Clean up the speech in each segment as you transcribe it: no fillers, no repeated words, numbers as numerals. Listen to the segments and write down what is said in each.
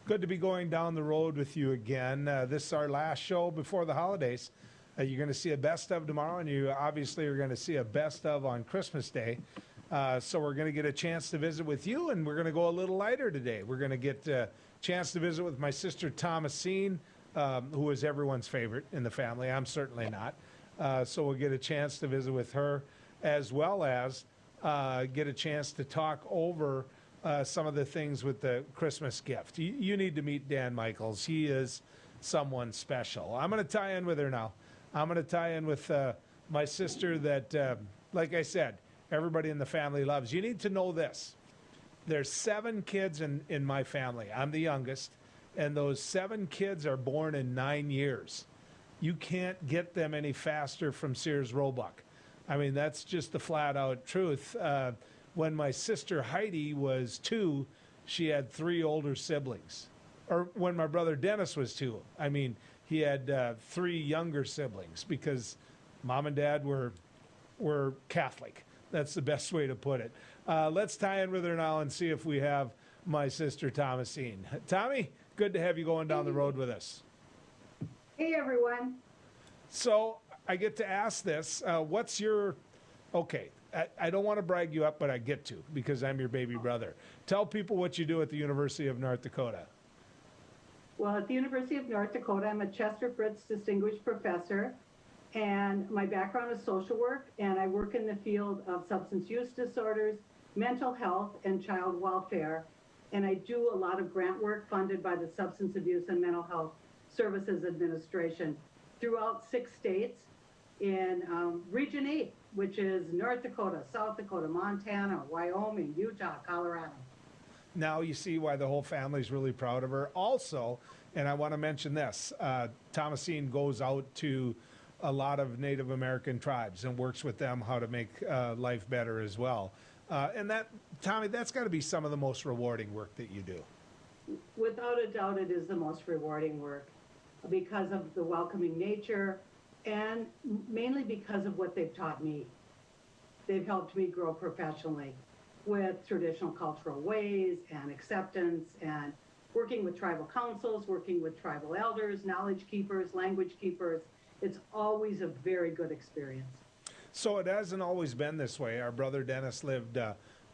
Good to be going down the road with you again. This is our last show before the holidays. You're going to see a best of tomorrow, and you obviously are going to see a best of on Christmas Day. So we're going to get a chance to visit with you, and we're going to go a little lighter today. We're going to get a chance to visit with my sister Thomasine, who is everyone's favorite in the family. I'm certainly not. So we'll get a chance to visit with her, as well as get a chance to talk over some of the things with the Christmas gift. You need to meet Dan Michaels. He is someone special. I'm going to tie in with her now. I'm going to tie in with my sister that, like I said, everybody in the family loves. You need to know this. There's 7 kids in my family. I'm the youngest, and those 7 kids are born in 9 years. You can't get them any faster from Sears Roebuck. I mean, that's just the flat-out truth. When my sister Heidi was 2, she had 3 older siblings. Or when my brother Dennis was 2, I mean, he had 3 younger siblings because mom and dad were Catholic. That's the best way to put it. Let's tie in with her now and see if we have my sister Thomasine. Tommy, good to have you going down the road with us. Hey, everyone. So I get to ask this. What's your... Okay, I don't want to brag you up, but I get to because I'm your baby brother. Tell people what you do at the University of North Dakota. Well, at the University of North Dakota, I'm a Chester Fritz Distinguished Professor, and my background is social work, and I work in the field of substance use disorders, mental health, and child welfare, and I do a lot of grant work funded by the Substance Abuse and Mental Health Services Administration throughout 6 states in Region 8, which is North Dakota, South Dakota, Montana, Wyoming, Utah, Colorado. Now you see why the whole family's really proud of her. Also, and I want to mention this, Thomasine goes out to a lot of Native American tribes and works with them how to make life better as well. And that, Tommy, that's got to be some of the most rewarding work that you do. Without a doubt, it is the most rewarding work because of the welcoming nature and mainly because of what they've taught me. They've helped me grow professionally with traditional cultural ways and acceptance and working with tribal councils, working with tribal elders, knowledge keepers, language keepers. It's always a very good experience. So it hasn't always been this way. Our brother Dennis lived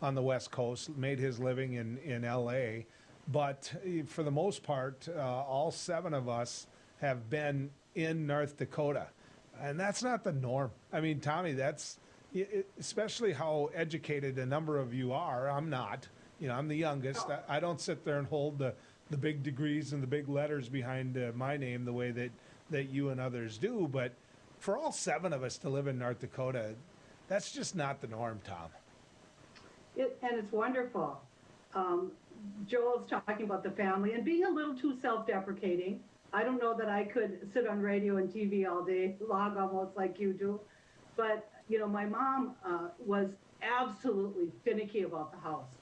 on the West Coast, made his living in L.A., but for the most part, all 7 of us have been in North Dakota. And that's not the norm. I mean, Tommy, that's... especially how educated a number of you are. I'm not. You know, I'm the youngest. I don't sit there and hold the big degrees and the big letters behind my name the way that you and others do. But for all 7 of us to live in North Dakota, that's just not the norm, Tom. And it's wonderful. Joel's talking about the family and being a little too self-deprecating. I don't know that I could sit on radio and TV all day long almost like you do. But you know, my mom was absolutely finicky about the house.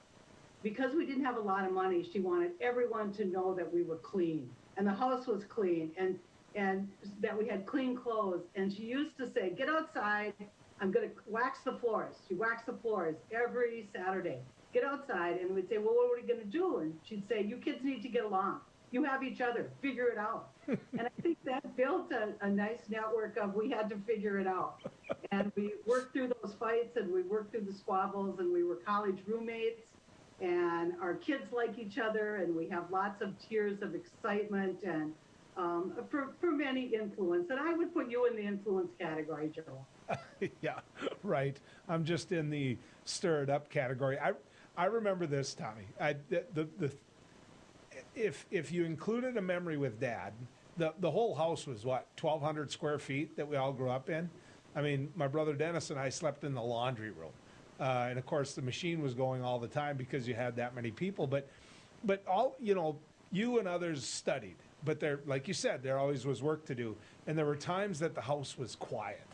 Because we didn't have a lot of money, she wanted everyone to know that we were clean and the house was clean and that we had clean clothes. And she used to say, get outside, I'm going to wax the floors. She waxed the floors every Saturday. Get outside. And we'd say, well, what are we going to do? And she'd say, you kids need to get along. You have each other. Figure it out. And I think that built a nice network of we had to figure it out. And we worked through those fights and we worked through the squabbles and we were college roommates and our kids like each other and we have lots of tears of excitement and for many influence. And I would put you in the influence category, Joel. Yeah, right. I'm just in the stir it up category. I remember this, Tommy. If you included a memory with Dad, the whole house was what, 1,200 square feet that we all grew up in? I mean, my brother Dennis and I slept in the laundry room. And of course the machine was going all the time because you had that many people, but all, you know, you and others studied, but there, like you said, there always was work to do. And there were times that the house was quiet,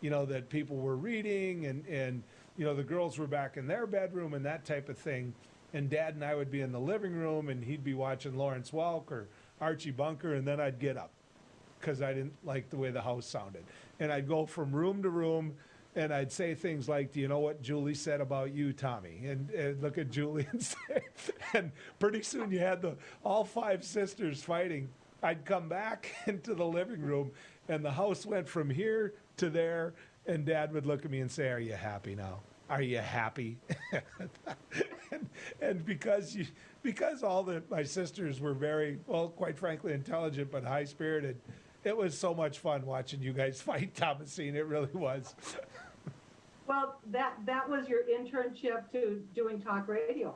you know, that people were reading and, you know, the girls were back in their bedroom and that type of thing. And Dad and I would be in the living room and he'd be watching Lawrence Welk or Archie Bunker, and then I'd get up because I didn't like the way the house sounded. And I'd go from room to room and I'd say things like, "Do you know what Julie said about you, Tommy?" And look at Julie and say, and pretty soon you had all five sisters fighting. I'd come back into the living room, and the house went from here to there, and Dad would look at me and say, "Are you happy now? Are you happy?" and because my sisters were very, well, quite frankly, intelligent but high spirited, it was so much fun watching you guys fight, Thomasine. It really was. Well, that was your internship to doing talk radio.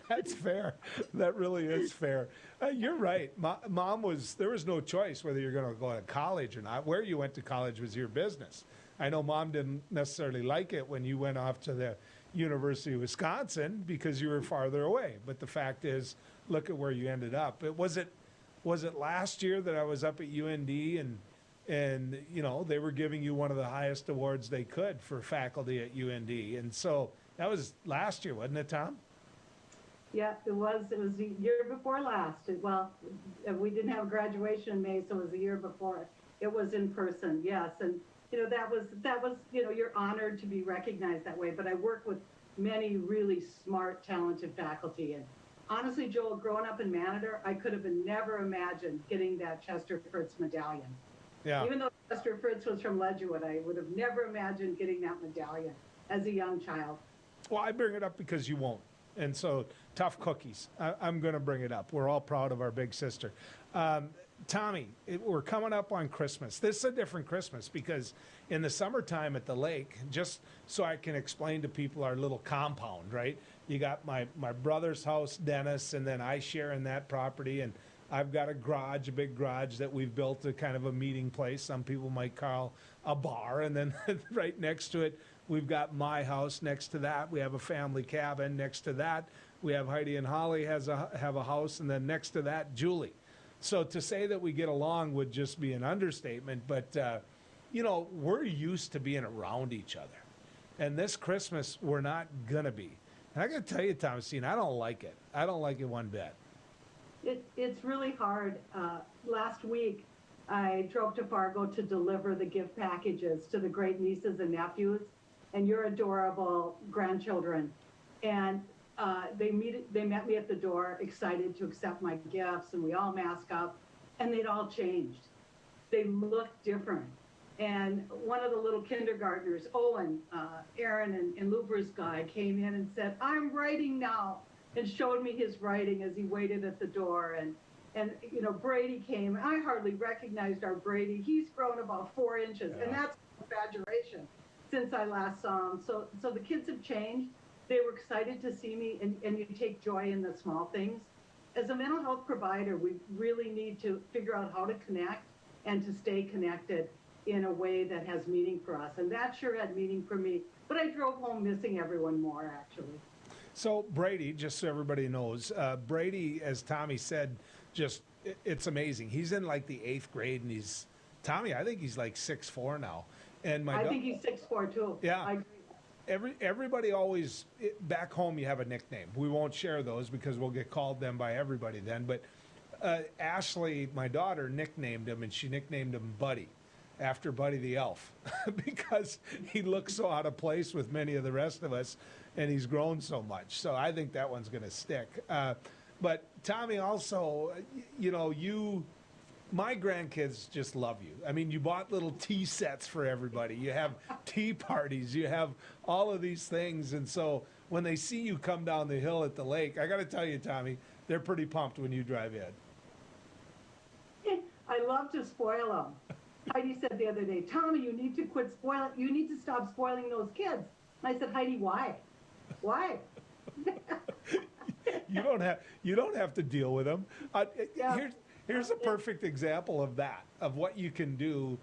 That's fair. That really is fair. You're right. Mom there was no choice whether you're going to go to college or not. Where you went to college was your business. I know Mom didn't necessarily like it when you went off to the University of Wisconsin because you were farther away. But the fact is, look at where you ended up. Was it last year that I was up at UND and you know, they were giving you one of the highest awards they could for faculty at UND. And so that was last year, wasn't it, Tom? Yeah, it was the year before last. We didn't have graduation in May, so it was the year before. It was in person, yes. And, you know, that was, you know, you're honored to be recognized that way. But I work with many really smart, talented faculty. And honestly, Joel, growing up in Maniter, I could have never imagined getting that Chester Fritz medallion. Yeah. Even though Chester Fritz was from Ledgewood, I would have never imagined getting that medallion as a young child. Well, I bring it up because you won't. And so, tough cookies. I'm going to bring it up. We're all proud of our big sister. Tommy, we're coming up on Christmas. This is a different Christmas because in the summertime at the lake, just so I can explain to people our little compound, right? You got my brother's house, Dennis, and then I share in that property. And I've got a big garage that we've built a kind of a meeting place. Some people might call a bar. And then right next to it, we've got my house. Next to that, we have a family cabin. Next to that, we have Heidi and Holly have a house. And then next to that, Julie. So to say that we get along would just be an understatement. But, you know, we're used to being around each other. And this Christmas, we're not going to be. And I got to tell you, Thomasine, I don't like it. I don't like it one bit. It's really hard. Last week, I drove to Fargo to deliver the gift packages to the great nieces and nephews and your adorable grandchildren. And they met me at the door, excited to accept my gifts, and we all mask up, and they'd all changed. They looked different. And one of the little kindergartners, Owen, Aaron, and Lubra's guy came in and said, "I'm writing now," and showed me his writing as he waited at the door. And you know, Brady came. I hardly recognized our Brady. He's grown about 4 inches, and that's an exaggeration since I last saw him. So the kids have changed. They were excited to see me, and you take joy in the small things. As a mental health provider, we really need to figure out how to connect and to stay connected in a way that has meaning for us. And that sure had meaning for me. But I drove home missing everyone more, actually. So Brady, just so everybody knows, Brady, as Tommy said, it's amazing. He's in like the 8th grade, and Tommy, I think he's like 6'4" now. And I think he's 6'4" too. Yeah. Everybody always, back home you have a nickname. We won't share those because we'll get called them by everybody then. But Ashley, my daughter, nicknamed him, and she nicknamed him Buddy, after Buddy the Elf, because he looks so out of place with many of the rest of us, and he's grown so much. So I think that one's going to stick. But Tommy, also, you know, my grandkids just love you. I mean, you bought little tea sets for everybody. You have tea parties. You have all of these things. And so when they see you come down the hill at the lake, I got to tell you, Tommy, they're pretty pumped when you drive in. I love to spoil them. Heidi said the other day, "Tommy, you need to you need to stop spoiling those kids." And I said, "Heidi, why? Why?" You don't have to deal with them. Yeah. Here's a perfect example of that, of what you can do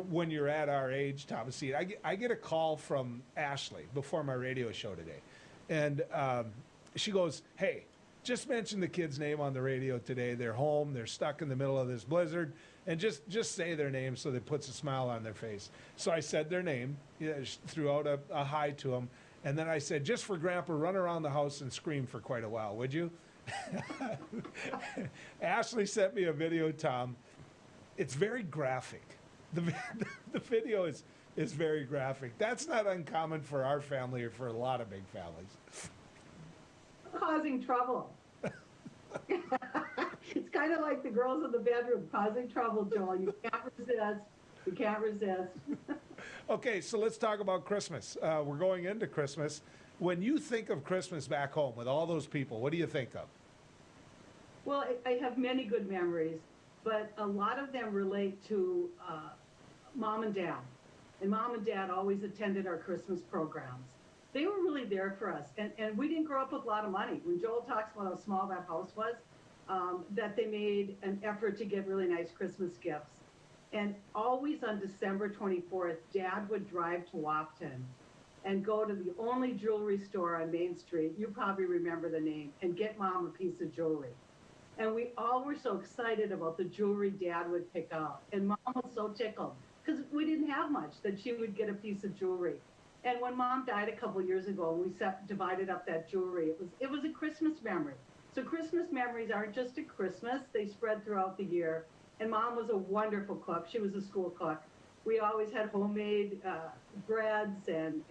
when you're at our age, Thomasine. I get a call from Ashley before my radio show today. And she goes, "Hey, just mention the kid's name on the radio today. They're home. They're stuck in the middle of this blizzard. And just say their name so that it puts a smile on their face." So I said their name, threw out a hi to them. And then I said, "Just for Grandpa, run around the house and scream for quite a while, would you?" Ashley sent me a video, Tom. It's very graphic. the, the video is very graphic. That's not uncommon for our family or for a lot of big families. Causing trouble. It's kind of like the girls in the bedroom causing trouble, Joel. You can't resist. You can't resist. Okay, so let's talk about Christmas. We're going into Christmas. When you think of Christmas back home with all those people, what do you think of? Well, I have many good memories, but a lot of them relate to mom and dad. And mom and dad always attended our Christmas programs. They were really there for us. And we didn't grow up with a lot of money. When Joel talks about how small that house was, that they made an effort to get really nice Christmas gifts. And always on December 24th, Dad would drive to Wapton and go to the only jewelry store on Main Street, you probably remember the name, and get Mom a piece of jewelry. And we all were so excited about the jewelry Dad would pick out. And Mom was so tickled because we didn't have much that she would get a piece of jewelry. And when Mom died a couple years ago, and we divided up that jewelry, it was a Christmas memory. So Christmas memories aren't just at Christmas, they spread throughout the year. And Mom was a wonderful cook. She was a school cook. We always had homemade breads and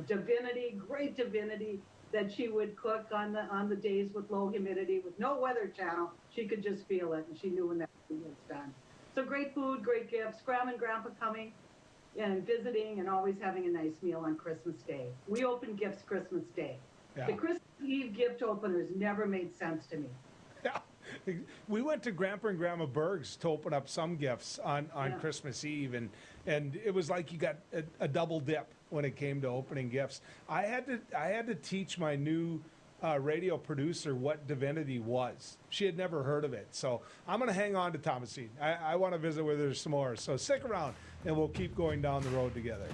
divinity, great divinity that she would cook on the days with low humidity, with no weather channel. She could just feel it, and she knew when that food was done. So great food, great gifts. Grandma and Grandpa coming and visiting, and always having a nice meal on Christmas Day. We open gifts Christmas Day. Yeah. The Christmas Eve gift openers never made sense to me. Yeah. We went to Grandpa and Grandma Berg's to open up some gifts on Christmas Eve, and it was like you got a double dip when it came to opening gifts. I had to teach my new radio producer what divinity was. She had never heard of it, so I'm going to hang on to Thomasine. I want to visit with her some more, so stick around, and we'll keep going down the road together.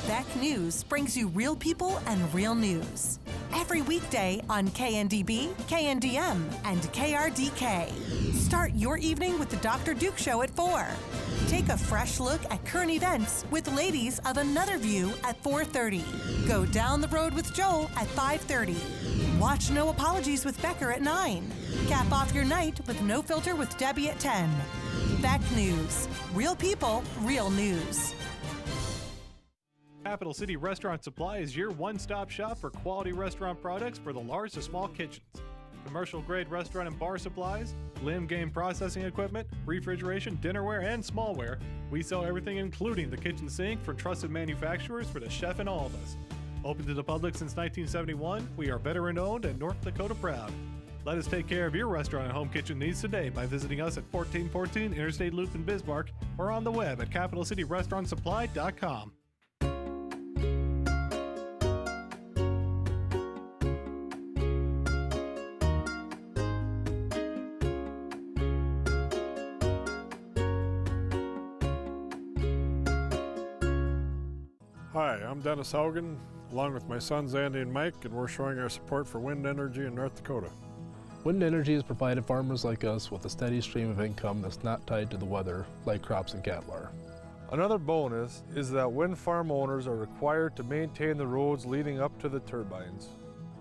Beck News brings you real people and real news. Every weekday on KNDB, KNDM, and KRDK. Start your evening with the Dr. Duke Show at 4. Take a fresh look at current events with Ladies of Another View at 4:30. Go down the road with Joel at 5:30. Watch No Apologies with Becker at 9. Cap off your night with No Filter with Debbie at 10. Beck News. Real people, real news. Capital City Restaurant Supply is your one-stop shop for quality restaurant products for the large to small kitchens. Commercial-grade restaurant and bar supplies, limb game processing equipment, refrigeration, dinnerware, and smallware. We sell everything including the kitchen sink from trusted manufacturers for the chef and all of us. Open to the public since 1971, we are veteran-owned and North Dakota proud. Let us take care of your restaurant and home kitchen needs today by visiting us at 1414 Interstate Loop in Bismarck or on the web at capitalcityrestaurantsupply.com. Hi, I'm Dennis Haugen, along with my sons Andy and Mike, and we're showing our support for wind energy in North Dakota. Wind energy has provided farmers like us with a steady stream of income that's not tied to the weather like crops and cattle are. Another bonus is that wind farm owners are required to maintain the roads leading up to the turbines.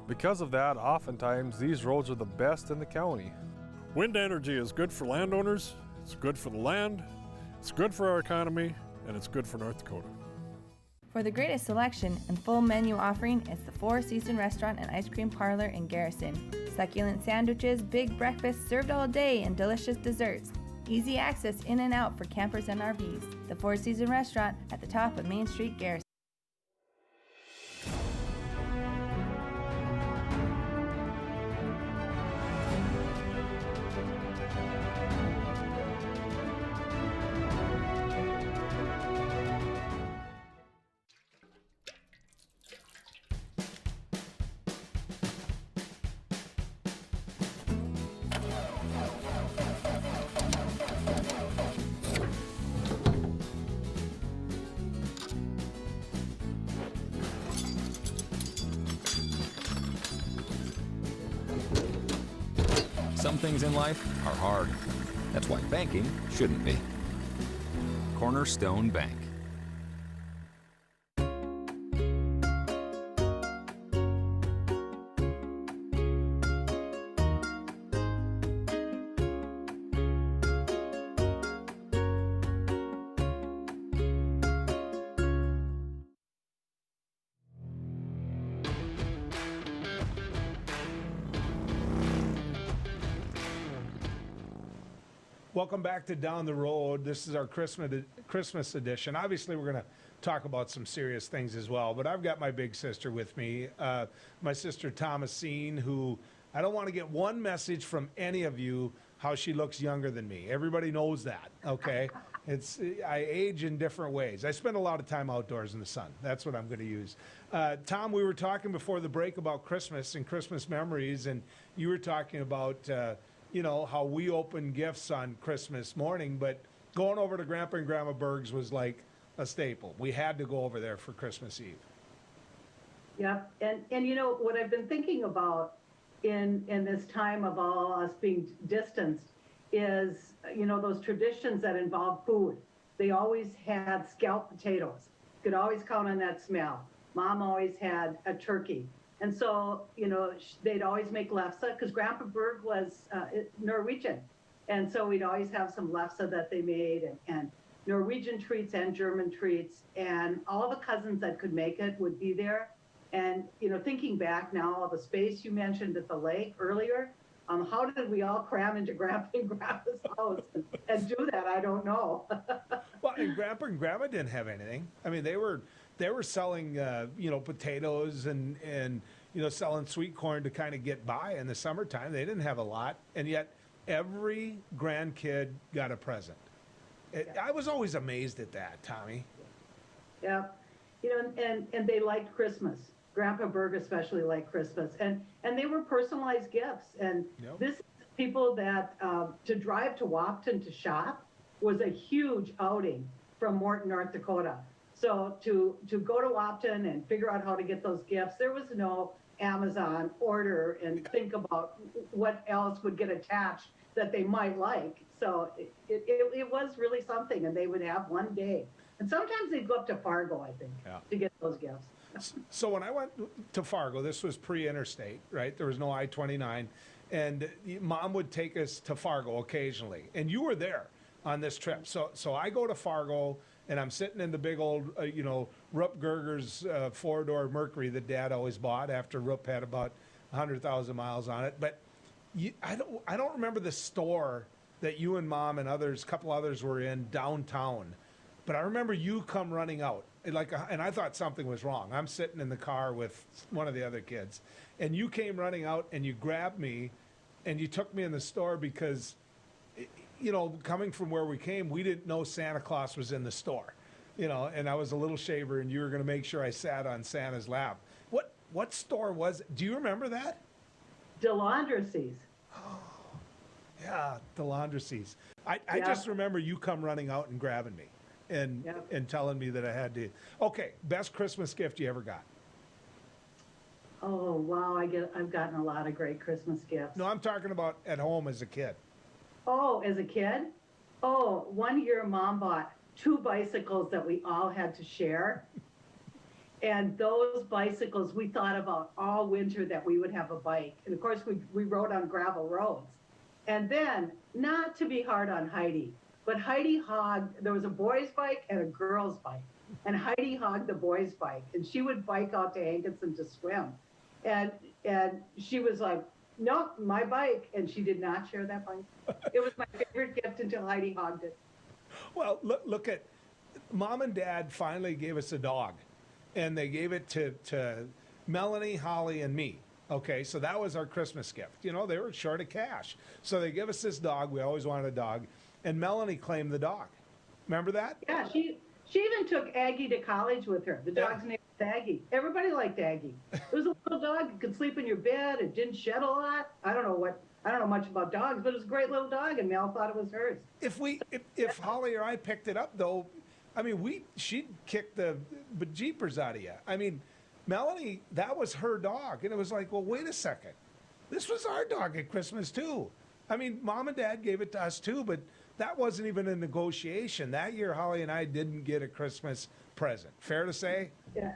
Because of that, oftentimes these roads are the best in the county. Wind energy is good for landowners, it's good for the land, it's good for our economy, and it's good for North Dakota. For the greatest selection and full menu offering is the Four Seasons Restaurant and Ice Cream Parlor in Garrison. Succulent sandwiches, big breakfasts served all day, and delicious desserts. Easy access in and out for campers and RVs. The Four Seasons Restaurant at the top of Main Street, Garrison. Some things in life are hard. That's why banking shouldn't be. Cornerstone Bank. Welcome back to Down the Road. This is our Christmas edition. Obviously, we're going to talk about some serious things as well, but I've got my big sister with me, my sister Thomasine, who I don't want to get one message from any of you how she looks younger than me. Everybody knows that, okay? I age in different ways. I spend a lot of time outdoors in the sun. That's what I'm going to use. Tom, we were talking before the break about Christmas and Christmas memories, and you were talking about how we open gifts on Christmas morning, but going over to Grandpa and Grandma Berg's was like a staple. We had to go over there for Christmas Eve. Yeah, and what I've been thinking about in this time of all us being distanced is, those traditions that involve food. They always had scalloped potatoes. You could always count on that smell. Mom always had a turkey. And so, they'd always make lefse because Grandpa Berg was Norwegian. And so we'd always have some lefse that they made and Norwegian treats and German treats. And all the cousins that could make it would be there. And, thinking back now, all the space you mentioned at the lake earlier, how did we all cram into Grandpa and Grandma's house and do that? I don't know. Well, and Grandpa and Grandma didn't have anything. I mean, they were selling, potatoes and selling sweet corn to kind of get by in the summertime. They didn't have a lot, and yet every grandkid got a present. I was always amazed at that, Tommy. Yeah, and they liked Christmas. Grandpa Berg especially liked Christmas, and they were personalized gifts. And this people that to drive to Wahpeton to shop was a huge outing from Morton, North Dakota. So to go to Wahpeton and figure out how to get those gifts, there was no Amazon order and think about what else would get attached that they might like. So it was really something, and they would have one day. And sometimes they'd go up to Fargo, I think, to get those gifts. So when I went to Fargo, this was pre-interstate, right? There was no I-29. And Mom would take us to Fargo occasionally. And you were there on this trip. So I go to Fargo, and I'm sitting in the big old, Rupp Gerger's four-door Mercury that Dad always bought after Rupp had about 100,000 miles on it. But I don't remember the store that you and Mom and a couple others were in downtown. But I remember you come running out, and I thought something was wrong. I'm sitting in the car with one of the other kids, and you came running out, and you grabbed me, and you took me in the store because, coming from where we came, we didn't know Santa Claus was in the store, and I was a little shaver, and you were going to make sure I sat on Santa's lap. What store was it? Do you remember that? DeLandrecies. Yeah, DeLandrecies. I just remember you come running out and grabbing me. And telling me that I had to. Okay, best Christmas gift you ever got? Oh wow, I've gotten a lot of great Christmas gifts. No, I'm talking about at home as a kid. Oh, as a kid? Oh, one year Mom bought 2 bicycles that we all had to share. And those bicycles, we thought about all winter that we would have a bike. And of course, we rode on gravel roads. And then, not to be hard on Heidi, but Heidi hogged, there was a boy's bike and a girl's bike. And Heidi hogged the boy's bike. And she would bike out to Hankinson to swim. And she was like, nope, my bike. And she did not share that bike. It was my favorite gift until Heidi hogged it. Well, look at, Mom and Dad finally gave us a dog. And they gave it to Melanie, Holly, and me. Okay, so that was our Christmas gift. They were short of cash. So they give us this dog. We always wanted a dog. And Melanie claimed the dog. Remember that? Yeah, she even took Aggie to college with her. The dog's name was Aggie. Everybody liked Aggie. It was a little dog. It could sleep in your bed. It didn't shed a lot. I don't know much about dogs, but it was a great little dog, and Mel thought it was hers. If Holly or I picked it up, though, I mean, she'd kick the bejeepers out of you. I mean, Melanie, that was her dog. And it was like, well, wait a second. This was our dog at Christmas, too. I mean, Mom and Dad gave it to us, too, but that wasn't even a negotiation. That year, Holly and I didn't get a Christmas present. Fair to say? Yeah,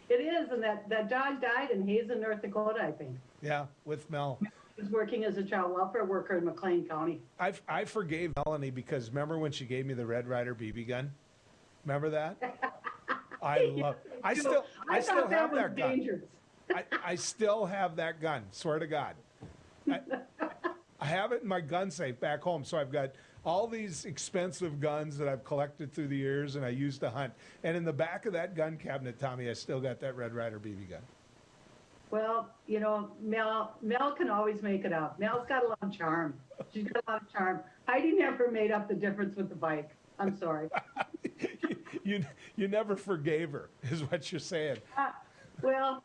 it is. And that dog died in Hazen, North Dakota, I think. Yeah, with Mel. He was working as a child welfare worker in McLean County. I forgave Melanie because remember when she gave me the Red Ryder BB gun? Remember that? I still have that gun. I still have that gun. Swear to God. I have it in my gun safe back home. So I've got all these expensive guns that I've collected through the years and I used to hunt. And in the back of that gun cabinet, Tommy, I still got that Red Ryder BB gun. Well, Mel can always make it up. Mel's got a lot of charm. She's got a lot of charm. Heidi never made up the difference with the bike. I'm sorry. You never forgave her, is what you're saying. Well,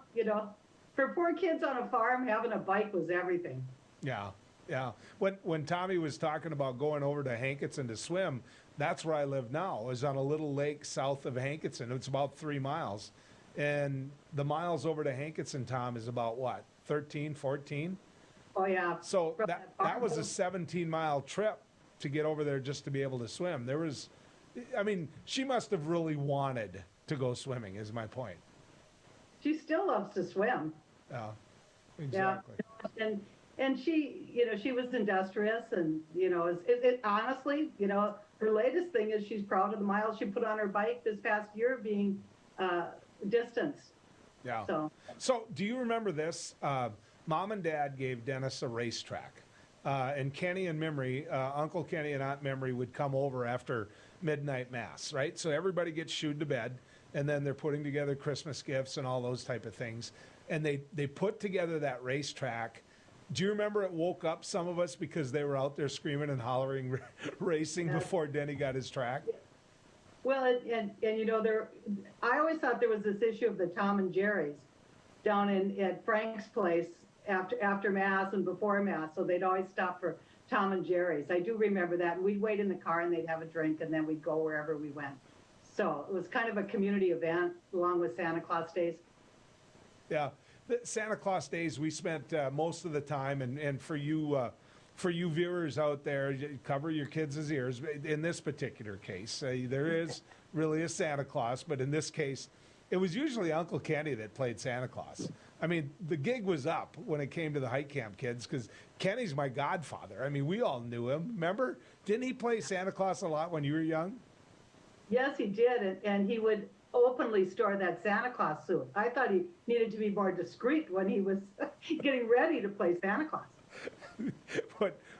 for poor kids on a farm, having a bike was everything. Yeah, yeah. When Tommy was talking about going over to Hankinson to swim, that's where I live now, is on a little lake south of Hankinson. It's about 3 miles. And the miles over to Hankinson, Tom, is about what, 13, 14? Oh, yeah. So that was a 17-mile trip to get over there just to be able to swim. She must have really wanted to go swimming, is my point. She still loves to swim. Yeah, exactly. Yeah. And she, she was industrious and, honestly, her latest thing is she's proud of the miles she put on her bike this past year being distance. Yeah. So do you remember this? Mom and Dad gave Dennis a racetrack. And Kenny and Memory, Uncle Kenny and Aunt Memory would come over after midnight mass, right? So everybody gets shooed to bed, and then they're putting together Christmas gifts and all those type of things. And they put together that racetrack. Do you remember it woke up some of us because they were out there screaming and hollering, racing before Denny got his track? Well, I always thought there was this issue of the Tom and Jerry's down at Frank's place after Mass and before Mass, so they'd always stop for Tom and Jerry's. I do remember that. And we'd wait in the car and they'd have a drink and then we'd go wherever we went. So it was kind of a community event along with Santa Claus Days. Yeah, the Santa Claus Days we spent most of the time, and for you viewers out there, cover your kids' ears. In this particular case, there is really a Santa Claus, but in this case, it was usually Uncle Kenny that played Santa Claus. I mean, the gig was up when it came to the hike camp kids because Kenny's my godfather. I mean, we all knew him. Remember? Didn't he play Santa Claus a lot when you were young? Yes, he did, and he would openly store that Santa Claus suit. I thought he needed to be more discreet when he was getting ready to play Santa Claus.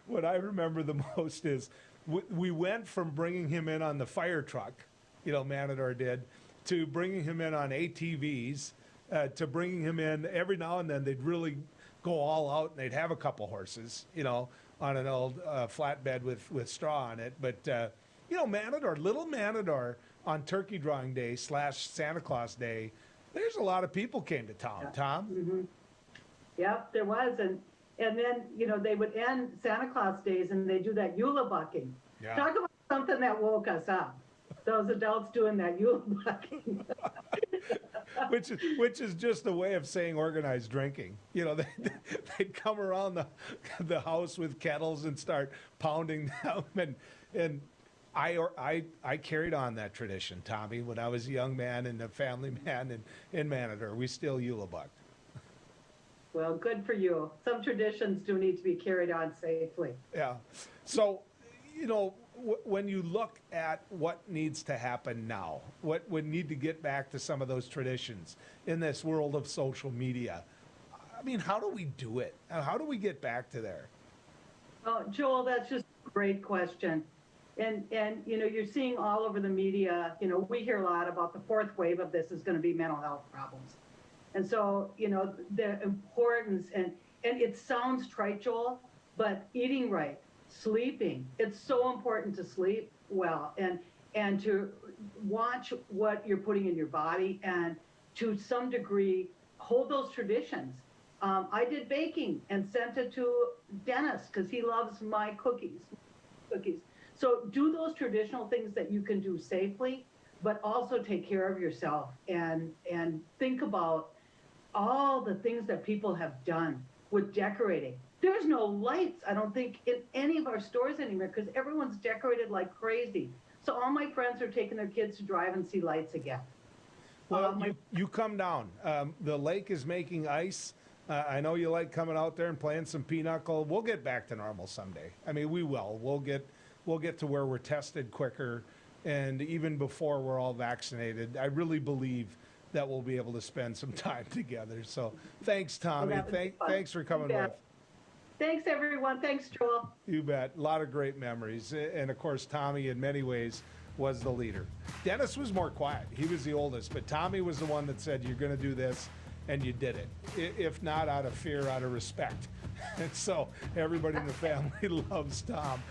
What I remember the most is we went from bringing him in on the fire truck, Matador did, to bringing him in on ATVs, to bringing him in every now and then. They'd really go all out and they'd have a couple horses, on an old flatbed with straw on it. But, Little Matador on Turkey Drawing Day / Santa Claus Day, there's a lot of people came to town, yeah. Tom? Mm-hmm. Yep, there was. And then, they would end Santa Claus Days and they do that Eula bucking. Yeah. Talk about something that woke us up. Those adults doing that Eula bucking. which is just a way of saying organized drinking. They'd come around the house with kettles and start pounding them. And I carried on that tradition, Tommy, when I was a young man and a family man in Matador. We still Eula bucked. Well, good for you. Some traditions do need to be carried on safely. Yeah. So, when you look at what needs to happen now, what would need to get back to some of those traditions in this world of social media, how do we do it? How do we get back to there? Oh, Joel, that's just a great question. And you're seeing all over the media, we hear a lot about the fourth wave of this is going to be mental health problems. And so, the importance, and it sounds trite, Joel, but eating right, sleeping, it's so important to sleep well and to watch what you're putting in your body and to some degree hold those traditions. I did baking and sent it to Dennis because he loves my cookies. So do those traditional things that you can do safely, but also take care of yourself and think about all the things that people have done with decorating. There's no lights, I don't think, in any of our stores anymore because everyone's decorated like crazy. So all my friends are taking their kids to drive and see lights again. Well, you come down. The lake is making ice. I know you like coming out there and playing some pinochle. We'll get back to normal someday. We will. We'll get to where we're tested quicker, and even before we're all vaccinated. I really believe that we'll be able to spend some time together. So thanks, Tommy. Thanks for coming with. Thanks, everyone. Thanks, Joel. You bet. A lot of great memories. And of course, Tommy, in many ways, was the leader. Dennis was more quiet. He was the oldest, but Tommy was the one that said, you're going to do this, and you did it. If not out of fear, out of respect. And so everybody in the family loves Tom.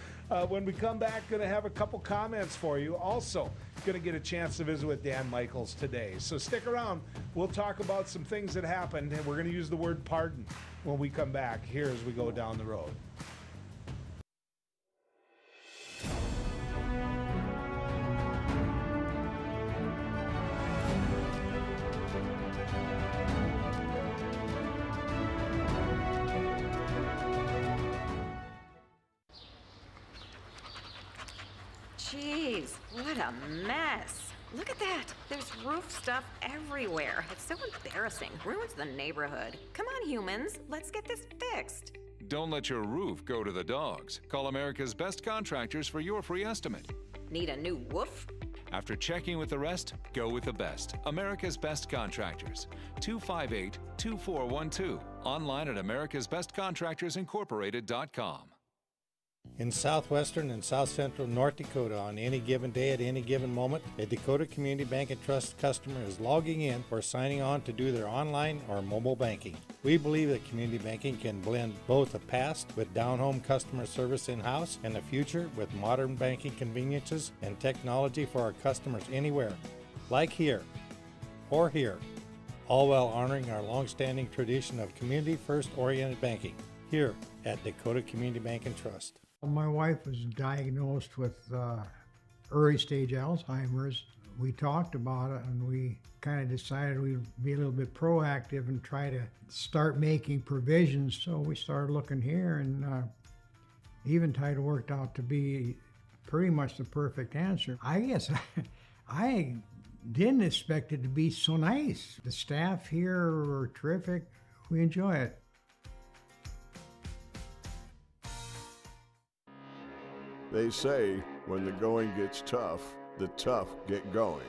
When we come back, going to have a couple comments for you. Also, going to get a chance to visit with Dan Michaels today. So stick around. We'll talk about some things that happened, and we're going to use the word pardon when we come back here as we go down the road. Jeez, what a mess. Look at that. There's roof stuff everywhere. It's so embarrassing. Ruins the neighborhood. Come on, humans. Let's get this fixed. Don't let your roof go to the dogs. Call America's Best Contractors for your free estimate. Need a new woof? After checking with the rest, go with the best. America's Best Contractors. 258-2412. Online at americasbestcontractorsincorporated.com. In southwestern and south central North Dakota, on any given day at any given moment, a Dakota Community Bank and Trust customer is logging in or signing on to do their online or mobile banking. We believe that community banking can blend both the past with down-home customer service in-house and the future with modern banking conveniences and technology for our customers anywhere, like here or here, all while honoring our long-standing tradition of community-first oriented banking here at Dakota Community Bank and Trust. My wife was diagnosed with early stage Alzheimer's. We talked about it and we kind of decided we'd be a little bit proactive and try to start making provisions. So we started looking here, and Eventide worked out to be pretty much the perfect answer. I guess I didn't expect it to be so nice. The staff here are terrific. We enjoy it. They say when the going gets tough, the tough get going.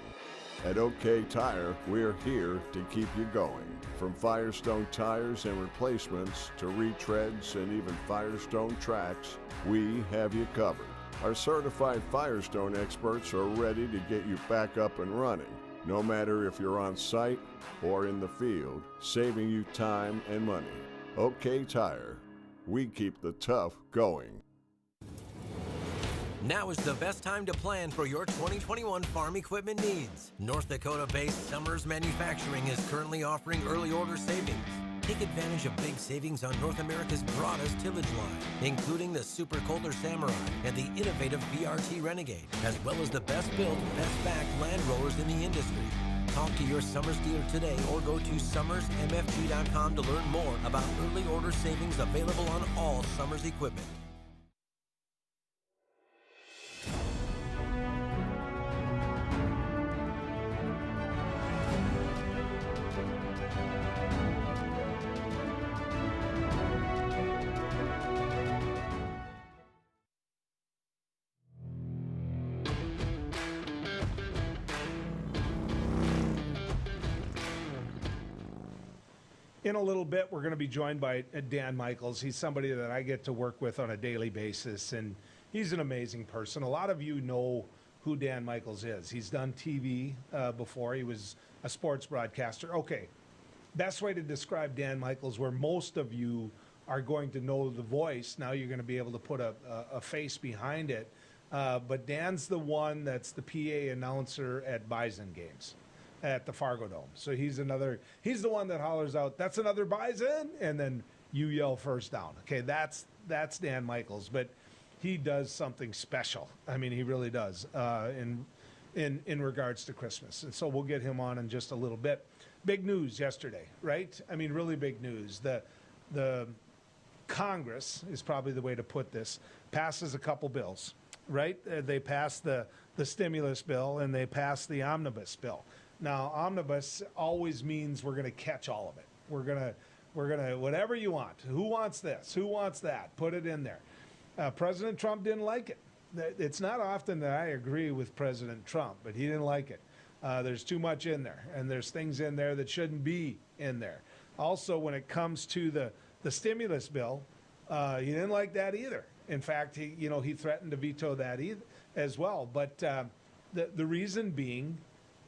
At OK Tire, we're here to keep you going. From Firestone tires and replacements to retreads and even Firestone tracks, we have you covered. Our certified Firestone experts are ready to get you back up and running, no matter if you're on site or in the field, saving you time and money. OK Tire, we keep the tough going. Now is the best time to plan for your 2021 farm equipment needs. North Dakota-based Summers Manufacturing is currently offering early order savings. Take advantage of big savings on North America's broadest tillage line, including the Super Kohler Samurai and the innovative VRT Renegade, as well as the best-built, best-backed land rollers in the industry. Talk to your Summers dealer today or go to summersmfg.com to learn more about early order savings available on all Summers equipment. In a little bit, we're going to be joined by Dan Michaels. He's somebody that I get to work with on a daily basis, and he's an amazing person. A lot of you know who Dan Michaels is. He's done TV before. He was a sports broadcaster. Okay, best way to describe Dan Michaels, where most of you are going to know the voice. Now you're going to be able to put a face behind it. But Dan's the one that's the PA announcer at Bison games at the Fargo Dome. So he's the one that hollers out, "That's another Bison," and then you yell first down. Okay, that's Dan Michaels, but he does something special. I mean, he really does in regards to Christmas. And so we'll get him on in just a little bit. Big news yesterday, right? I mean, really big news. The Congress is probably the way to put this, passes a couple bills, right? They passed the stimulus bill and they passed the omnibus bill. Now, omnibus always means we're going to catch all of it. We're going to, whatever you want. Who wants this? Who wants that? Put it in there. President Trump didn't like it. It's not often that I agree with President Trump, but he didn't like it. There's too much in there, and there's things in there that shouldn't be in there. Also, when it comes to the stimulus bill, He didn't like that either. In fact, he threatened to veto that as well. But the reason being,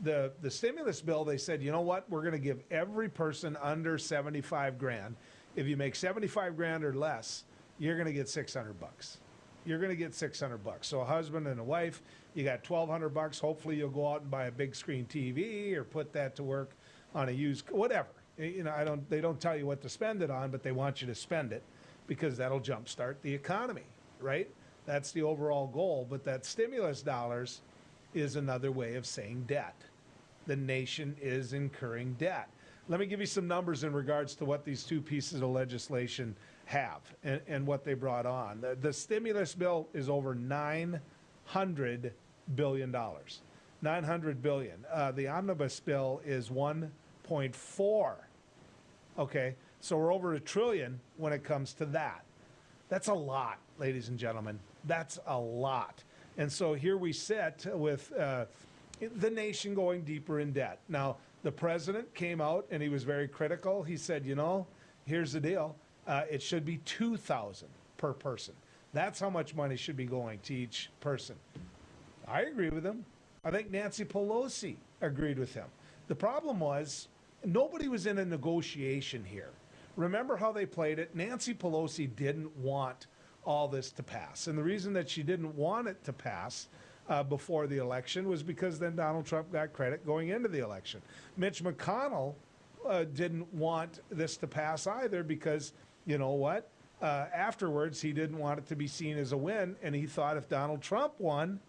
the stimulus bill, they said, you know what, we're going to give every person under 75 grand. If you make 75 grand or less, you're going to get $600. You're going to get $600. So a husband and a wife, you got $1,200. Hopefully you'll go out and buy a big screen TV or put that to work on a used, whatever. They don't tell you what to spend it on, but they want you to spend it because that'll jumpstart the economy, right? That's the overall goal. But that stimulus dollars is another way of saying debt. The nation is incurring debt. Let me give you some numbers in regards to what these two pieces of legislation have and what they brought on. The stimulus bill is over $900 billion. $900 billion. The omnibus bill is 1.4. Okay, so we're over $1 trillion when it comes to that. That's a lot, ladies and gentlemen. That's a lot. And so here we sit with the nation going deeper in debt. Now, the president came out and he was very critical. He said, here's the deal. It should be $2,000 per person. That's how much money should be going to each person. I agree with him. I think Nancy Pelosi agreed with him. The problem was nobody was in a negotiation here. Remember how they played it? Nancy Pelosi didn't want all this to pass. And the reason that she didn't want it to pass before the election was because then Donald Trump got credit going into the election. Mitch McConnell didn't want this to pass either because, you know what? Afterwards, he didn't want it to be seen as a win, and he thought if Donald Trump won,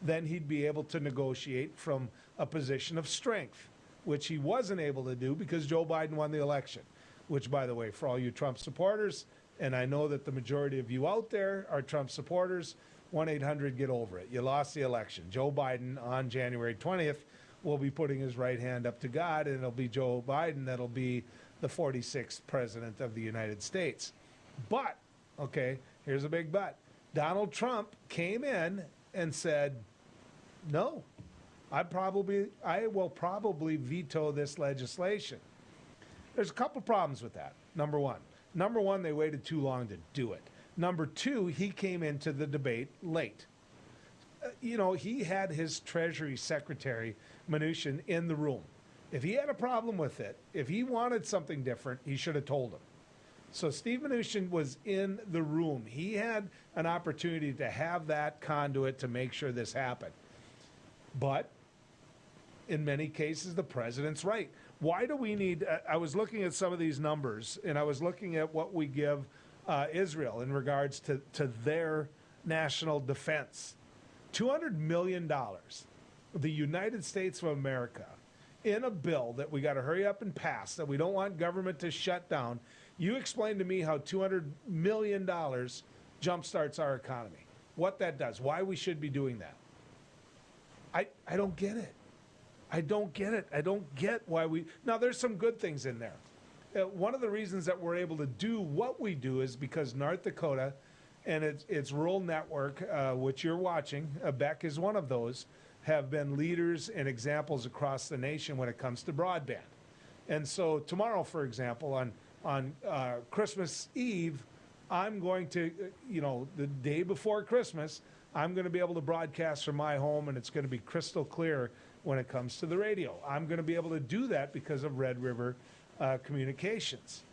then he'd be able to negotiate from a position of strength, which he wasn't able to do because Joe Biden won the election, which, by the way, for all you Trump supporters, and I know that the majority of you out there are Trump supporters, 1-800-GET-OVER-IT. You lost the election. Joe Biden on January 20th will be putting his right hand up to God, and it'll be Joe Biden that'll be the 46th president of the United States. But, okay, here's a big but. Donald Trump came in and said, no, I will probably veto this legislation. There's a couple problems with that. Number one, they waited too long to do it. Number two, he came into the debate late. He had his Treasury Secretary, Mnuchin, in the room. If he had a problem with it, if he wanted something different, he should have told him. So Steve Mnuchin was in the room. He had an opportunity to have that conduit to make sure this happened. But in many cases, the president's right. Why do we need, I was looking at some of these numbers, and I was looking at what we give Israel in regards to their national defense. $200 million, the United States of America, in a bill that we got to hurry up and pass, that we don't want government to shut down. You explain to me how $200 million jumpstarts our economy, what that does, why we should be doing that. I don't get it. I don't get it. I don't get why we... Now, there's some good things in there. One of the reasons that we're able to do what we do is because North Dakota and its rural network, which you're watching, Beck is one of those, have been leaders and examples across the nation when it comes to broadband. And so tomorrow, for example, on Christmas Eve, I'm going to, the day before Christmas, I'm going to be able to broadcast from my home, and it's going to be crystal clear when it comes to the radio. I'm going to be able to do that because of Red River Communications.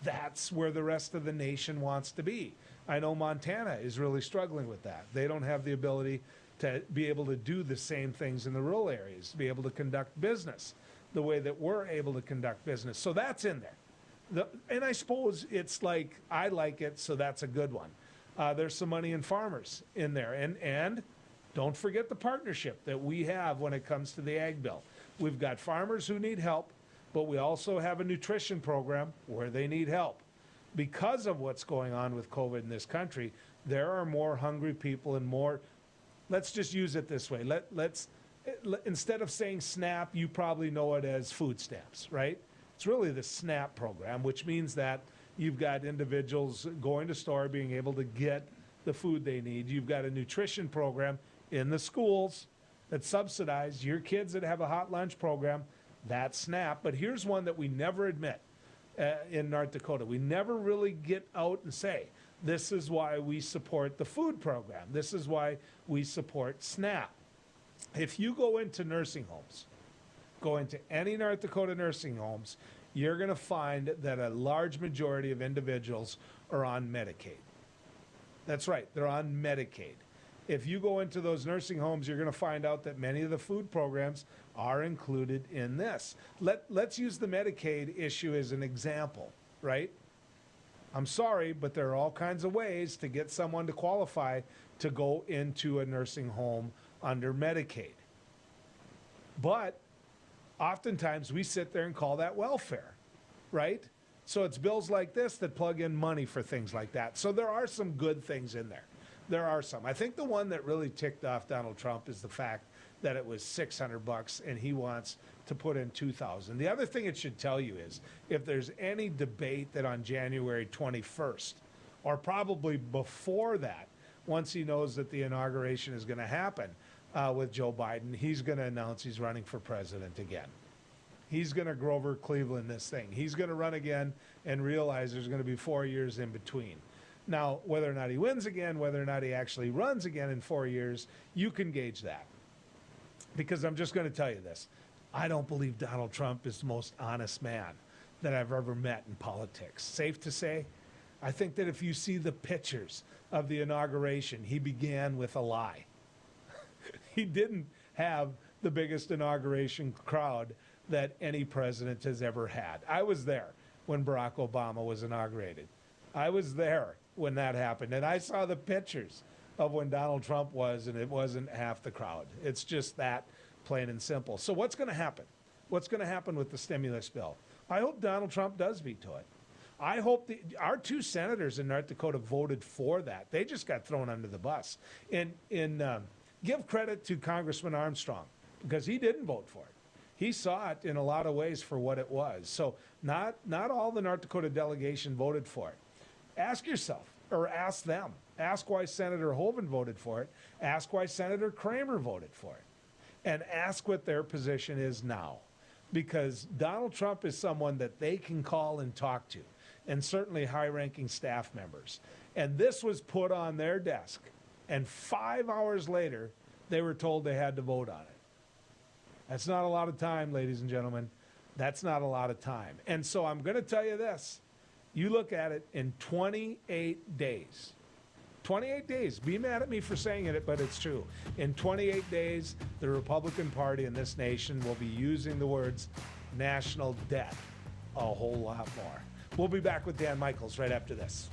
That's where the rest of the nation wants to be. I know Montana is really struggling with that. They don't have the ability to be able to do the same things in the rural areas, to be able to conduct business the way that we're able to conduct business. So that's in there. And I suppose it's like, I like it, so that's a good one. There's some money in farmers in there. And don't forget the partnership that we have when it comes to the Ag Bill. We've got farmers who need help, but we also have a nutrition program where they need help. Because of what's going on with COVID in this country, there are more hungry people and more, let's just use it this way. Let's instead of saying SNAP, you probably know it as food stamps, right? It's really the SNAP program, which means that you've got individuals going to store, being able to get the food they need. You've got a nutrition program in the schools that's subsidized. Your kids that have a hot lunch program, that's SNAP. But here's one that we never admit in North Dakota. We never really get out and say, This is why we support the food program. This is why we support SNAP. If you go into nursing homes, go into any North Dakota nursing homes, you're going to find that a large majority of individuals are on Medicaid. That's right, they're on Medicaid. If you go into those nursing homes, you're going to find out that many of the food programs are included in this. Let's use the Medicaid issue as an example, right? I'm sorry, but there are all kinds of ways to get someone to qualify to go into a nursing home under Medicaid. But oftentimes we sit there and call that welfare, right? So it's bills like this that plug in money for things like that. So there are some good things in there. There are some. I think the one that really ticked off Donald Trump is the fact that it was $600 and he wants to put in $2,000. The other thing it should tell you is if there's any debate that on January 21st, or probably before that, once he knows that the inauguration is going to happen with Joe Biden, he's going to announce he's running for president again. He's going to Grover Cleveland this thing. He's going to run again and realize there's going to be 4 years in between. Now, whether or not he wins again, whether or not he actually runs again in 4 years, you can gauge that. Because I'm just going to tell you this. I don't believe Donald Trump is the most honest man that I've ever met in politics. Safe to say, I think that if you see the pictures of the inauguration, he began with a lie. He didn't have the biggest inauguration crowd that any president has ever had. I was there when Barack Obama was inaugurated. I was there when that happened, and I saw the pictures of when Donald Trump was, and it wasn't half the crowd. It's just that plain and simple. So what's going to happen? What's going to happen with the stimulus bill? I hope Donald Trump does veto it. I hope our 2 senators in North Dakota voted for that. They just got thrown under the bus. Give credit to Congressman Armstrong, because he didn't vote for it. He saw it in a lot of ways for what it was. So not all the North Dakota delegation voted for it. Ask yourself, or ask them. Ask why Senator Hoeven voted for it. Ask why Senator Kramer voted for it. And ask what their position is now. Because Donald Trump is someone that they can call and talk to, and certainly high-ranking staff members. And this was put on their desk, and 5 hours later, they were told they had to vote on it. That's not a lot of time, ladies and gentlemen. That's not a lot of time. And so I'm going to tell you this. You look at it in 28 days. 28 days. Be mad at me for saying it, but it's true. In 28 days, the Republican Party in this nation will be using the words national debt a whole lot more. We'll be back with Dan Michaels right after this.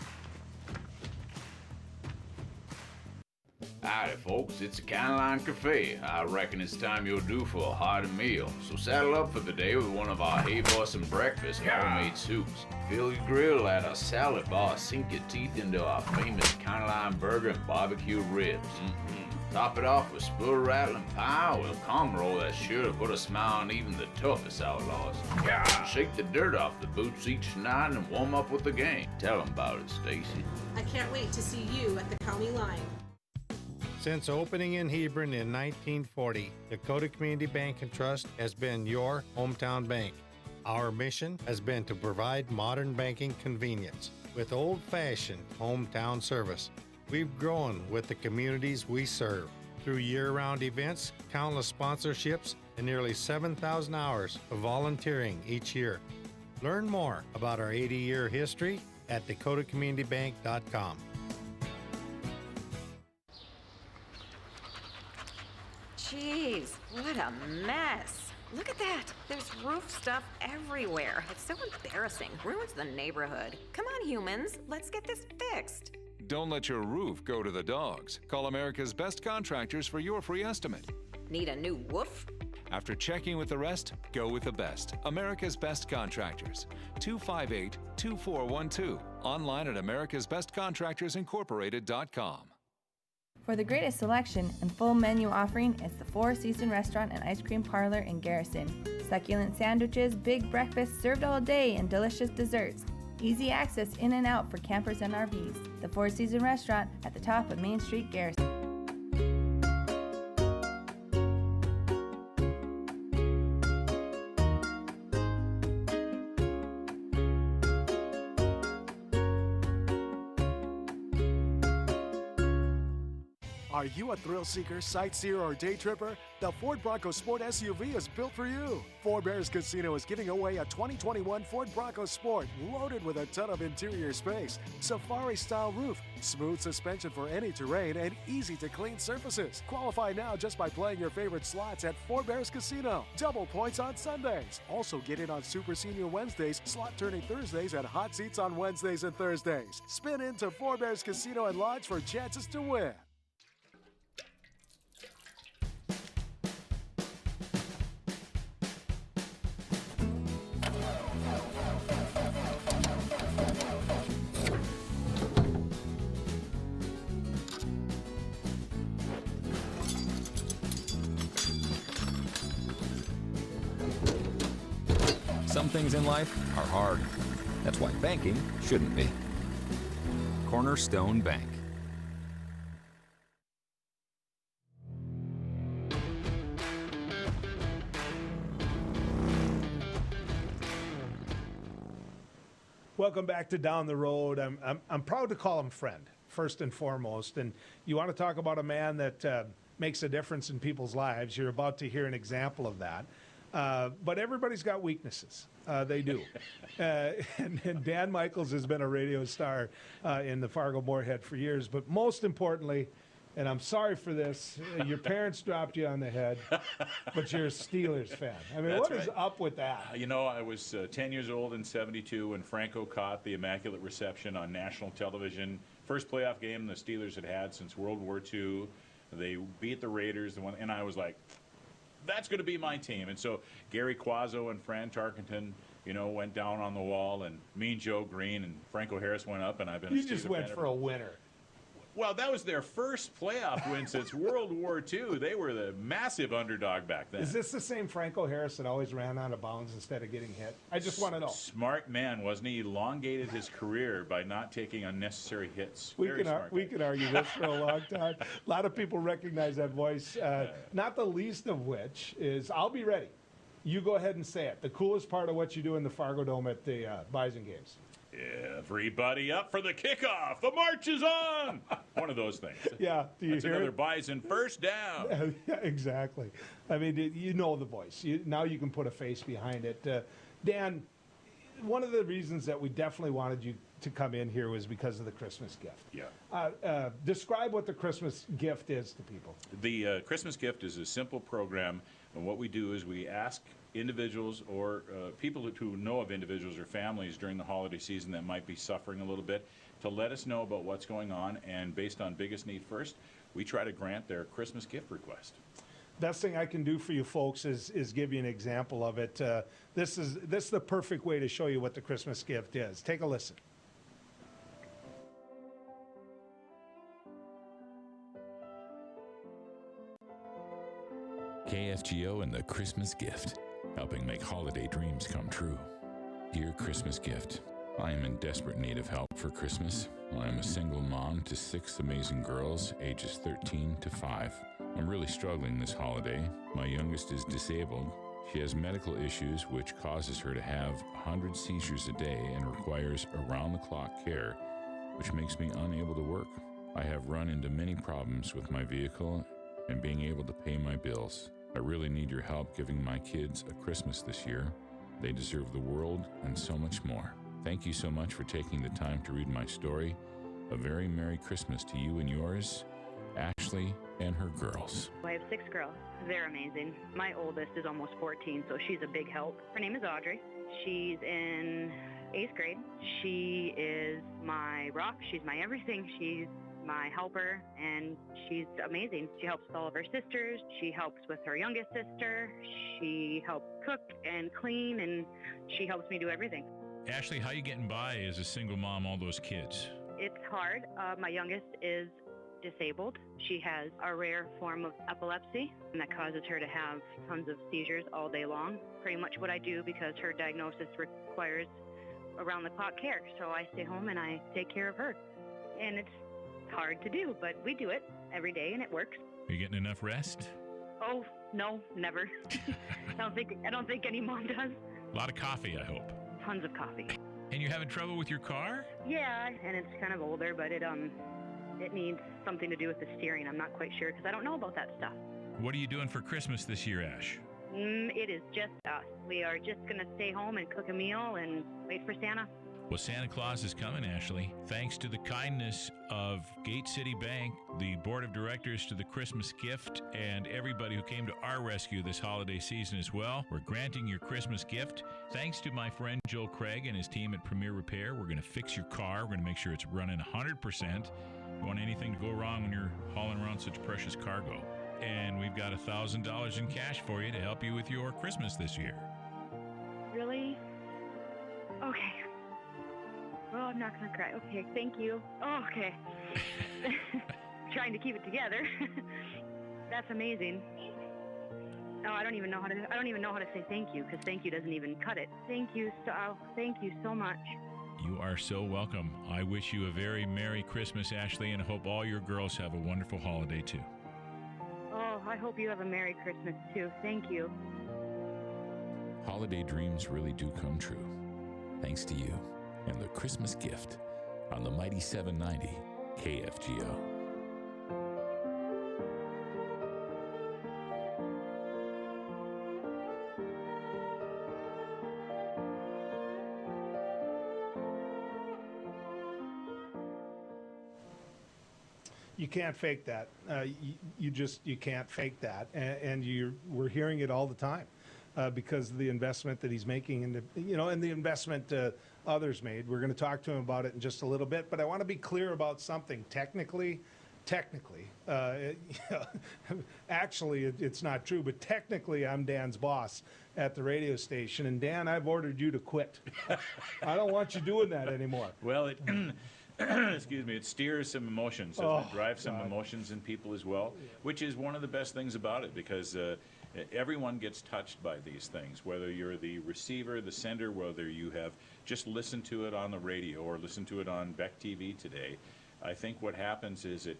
Howdy folks, it's a Caroline Cafe. I reckon it's time you're due for a hearty meal. So saddle up for the day with one of our Hay-Boston breakfast homemade soups. Fill your grill at our salad bar, sink your teeth into our famous Caroline burger and barbecue ribs. Top it off with spoon-rattling pie with a calm roll that's sure to put a smile on even the toughest outlaws. Shake the dirt off the boots each night and warm up with the gang. Tell them about it, Stacy. I can't wait to see you at the county line. Since opening in Hebron in 1940, Dakota Community Bank and Trust has been your hometown bank. Our mission has been to provide modern banking convenience with old-fashioned hometown service. We've grown with the communities we serve through year-round events, countless sponsorships, and nearly 7,000 hours of volunteering each year. Learn more about our 80-year history at dakotacommunitybank.com. Jeez, what a mess. Look at that. There's roof stuff everywhere. It's so embarrassing. Ruins the neighborhood. Come on, humans. Let's get this fixed. Don't let your roof go to the dogs. Call America's Best Contractors for your free estimate. Need a new woof? After checking with the rest, go with the best. America's Best Contractors. 258-2412. Online at americasbestcontractorsincorporated.com. For the greatest selection and full menu offering is the Four Seasons Restaurant and Ice Cream Parlor in Garrison. Succulent sandwiches, big breakfasts served all day, and delicious desserts. Easy access in and out for campers and RVs. The Four Seasons Restaurant at the top of Main Street, Garrison. Are you a thrill seeker, sightseer, or day tripper? The Ford Bronco Sport SUV is built for you. Four Bears Casino is giving away a 2021 Ford Bronco Sport loaded with a ton of interior space, safari-style roof, smooth suspension for any terrain, and easy-to-clean surfaces. Qualify now just by playing your favorite slots at Four Bears Casino. Double points on Sundays. Also get in on Super Senior Wednesdays, slot turning Thursdays, and hot seats on Wednesdays and Thursdays. Spin into Four Bears Casino and Lodge for chances to win. Some things in life are hard. That's why banking shouldn't be. Cornerstone Bank. Welcome back to Down the Road. I'm proud to call him friend, first and foremost. And you want to talk about a man that makes a difference in people's lives. You're about to hear an example of that. But everybody's got weaknesses. They do. And Dan Michaels has been a radio star in the Fargo-Moorhead for years. But most importantly, and I'm sorry for this, your parents dropped you on the head, but you're a Steelers fan. I mean, That's what is right. up with that? You know, I was 10 years old in '72 when Franco caught the Immaculate Reception on national television. First playoff game the Steelers had since World War II. They beat the Raiders, and I was like, that's going to be my team. And so Gary Quazzo and Fran Tarkenton, you know, went down on the wall, and Mean Joe Green and Franco Harris went up, and I've been You a just Steeler went fan for a winner. Well, that was their first playoff win since World War II. They were the massive underdog back then. Is this the same Franco Harris that always ran out of bounds instead of getting hit? I just want to know. Smart man, wasn't he? Elongated his career by not taking unnecessary hits. We Very can smart we guy. can argue this for a long time. A lot of people recognize that voice. Not the least of which is I'll be ready. You go ahead and say it. The coolest part of what you do in the Fargo Dome at the Bison games. Everybody up for the kickoff. The march is on. One of those things. Yeah, do you That's hear another it? Bison first down. Yeah, exactly. I mean, you know the voice. Now you can put a face behind it. Dan, one of the reasons that we definitely wanted you to come in here was because of the Christmas gift. Yeah. Describe what the Christmas gift is to people. The Christmas gift is a simple program, and what we do is we ask individuals or people who know of individuals or families during the holiday season that might be suffering a little bit to let us know about what's going on, and based on biggest need first, we try to grant their Christmas gift request. Best thing I can do for you folks is give you an example of it. This is the perfect way to show you what the Christmas gift is. Take a listen. KFGO and the Christmas Gift, helping make holiday dreams come true. Dear Christmas Gift, I am in desperate need of help for Christmas. I am a single mom to 6 amazing girls, ages 13 to 5. I'm really struggling this holiday. My youngest is disabled. She has medical issues which causes her to have 100 seizures a day and requires around-the-clock care, which makes me unable to work. I have run into many problems with my vehicle and being able to pay my bills. I really need your help giving my kids a Christmas this year. They deserve the world and so much more. Thank you so much for taking the time to read my story. A very Merry Christmas to you and yours, Ashley and her girls. I have 6 girls. They're amazing. My oldest is almost 14, so she's a big help. Her name is Audrey. She's in 8th grade. She is my rock. She's my everything. She's my helper, and she's amazing. She helps with all of her sisters. She helps with her youngest sister. She helps cook and clean, and she helps me do everything. Ashley, how you getting by as a single mom, all those kids? It's hard. My youngest is disabled. She has a rare form of epilepsy, and that causes her to have tons of seizures all day long. Pretty much what I do because her diagnosis requires around-the-clock care. So I stay home and I take care of her. And it's hard to do, but we do it every day, and it works. Are you getting enough rest? Oh, no, never. I don't think any mom does. A lot of coffee, I hope. Tons of coffee. And you having trouble with your car? Yeah, and it's kind of older, but it It needs something to do with the steering. I'm not quite sure because I don't know about that stuff. What are you doing for Christmas this year, Ash? It is just us. We are just going to stay home and cook a meal and wait for Santa. Well, Santa Claus is coming, Ashley. Thanks to the kindness of Gate City Bank, the board of directors to the Christmas gift, and everybody who came to our rescue this holiday season as well, we're granting your Christmas gift. Thanks to my friend Joe Craig and his team at Premier Repair, we're going to fix your car. We're going to make sure it's running 100%. You want anything to go wrong when you're hauling around such precious cargo. And we've got $1,000 in cash for you to help you with your Christmas this year. Really? Okay. Oh, I'm not going to cry. Okay, thank you. Oh, okay. Trying to keep it together. That's amazing. No, I don't even know how to say thank you because thank you doesn't even cut it. Thank you so much. You are so welcome. I wish you a very Merry Christmas, Ashley, and I hope all your girls have a wonderful holiday too. Oh, I hope you have a Merry Christmas too. Thank you. Holiday dreams really do come true. Thanks to you and the Christmas gift on the Mighty 790 KFGO. You can't fake that. You can't fake that, and we're hearing it all the time because of the investment that he's making, and the investment others made. We're going to talk to him about it in just a little bit, but I want to be clear about something. Technically, actually, it's not true, but technically, I'm Dan's boss at the radio station, and Dan, I've ordered you to quit. I don't want you doing that anymore. Well, it excuse me, it steers some emotions, it drives some emotions in people as well, which is one of the best things about it, because everyone gets touched by these things, whether you're the receiver, the sender, whether you have just listened to it on the radio or listened to it on Beck TV today. I think what happens is it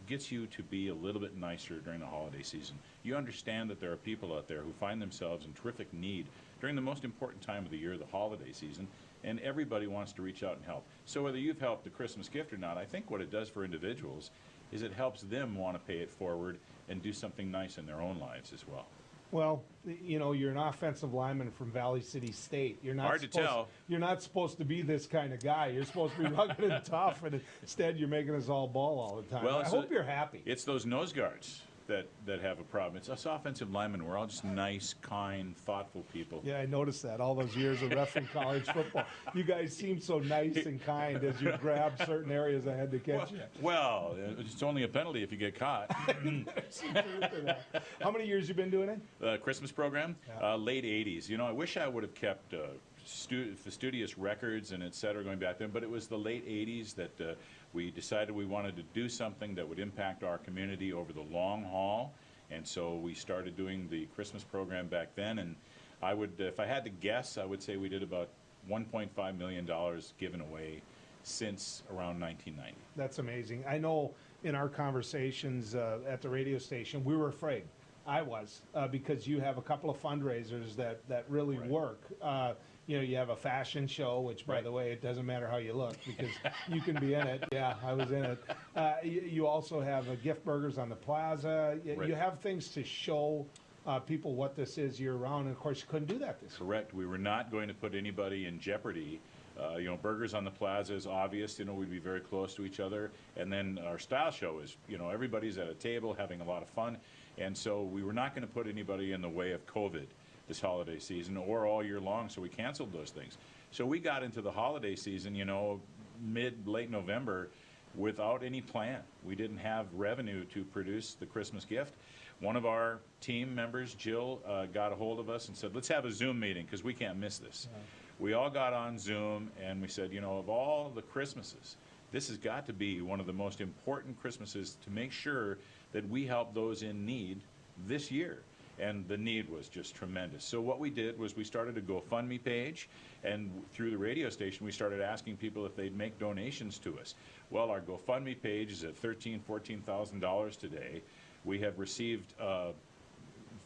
gets you to be a little bit nicer during the holiday season. You understand that there are people out there who find themselves in terrific need during the most important time of the year, the holiday season, and everybody wants to reach out and help. So whether you've helped the Christmas gift or not, I think what it does for individuals is it helps them want to pay it forward and do something nice in their own lives as well. Well, you're an offensive lineman from Valley City State. You're not hard to tell. You're not supposed to be this kind of guy. You're supposed to be rugged and tough, and instead you're making us all ball all the time. Well, I hope you're happy. It's those nose guards that have a problem. It's us offensive linemen. We're all just nice, kind, thoughtful people. Yeah, I noticed that all those years of refereeing college football. You guys seem so nice and kind as you grab certain areas I had to catch you. Well, it's only a penalty if you get caught. How many years you been doing it? Christmas program? Yeah. Late 80s. I wish I would have kept fastidious records and et cetera going back then, but it was the late 80s that we decided we wanted to do something that would impact our community over the long haul, and so we started doing the Christmas program back then, and I would, if I had to guess, I would say we did about $1.5 million given away since around 1990. That's amazing. I know in our conversations at the radio station, we were afraid. I was, because you have a couple of fundraisers that really work. You have a fashion show, which, by the way, it doesn't matter how you look because you can be in it. Yeah, I was in it. You also have gift burgers on the plaza. You have things to show people what this is year-round, and, of course, you couldn't do that this year. Correct. We were not going to put anybody in jeopardy. Burgers on the plaza is obvious. We'd be very close to each other. And then our style show is, everybody's at a table having a lot of fun. And so we were not going to put anybody in the way of COVID this holiday season or all year long, so we canceled those things. So we got into the holiday season, late November without any plan. We didn't have revenue to produce the Christmas gift. One of our team members, Jill, got a hold of us and said, let's have a Zoom meeting because we can't miss this. Yeah. We all got on Zoom and we said, of all the Christmases, this has got to be one of the most important Christmases to make sure that we help those in need this year. And the need was just tremendous. So what we did was we started a GoFundMe page, and through the radio station we started asking people if they'd make donations to us. Well, our GoFundMe page is at $14,000 today. We have received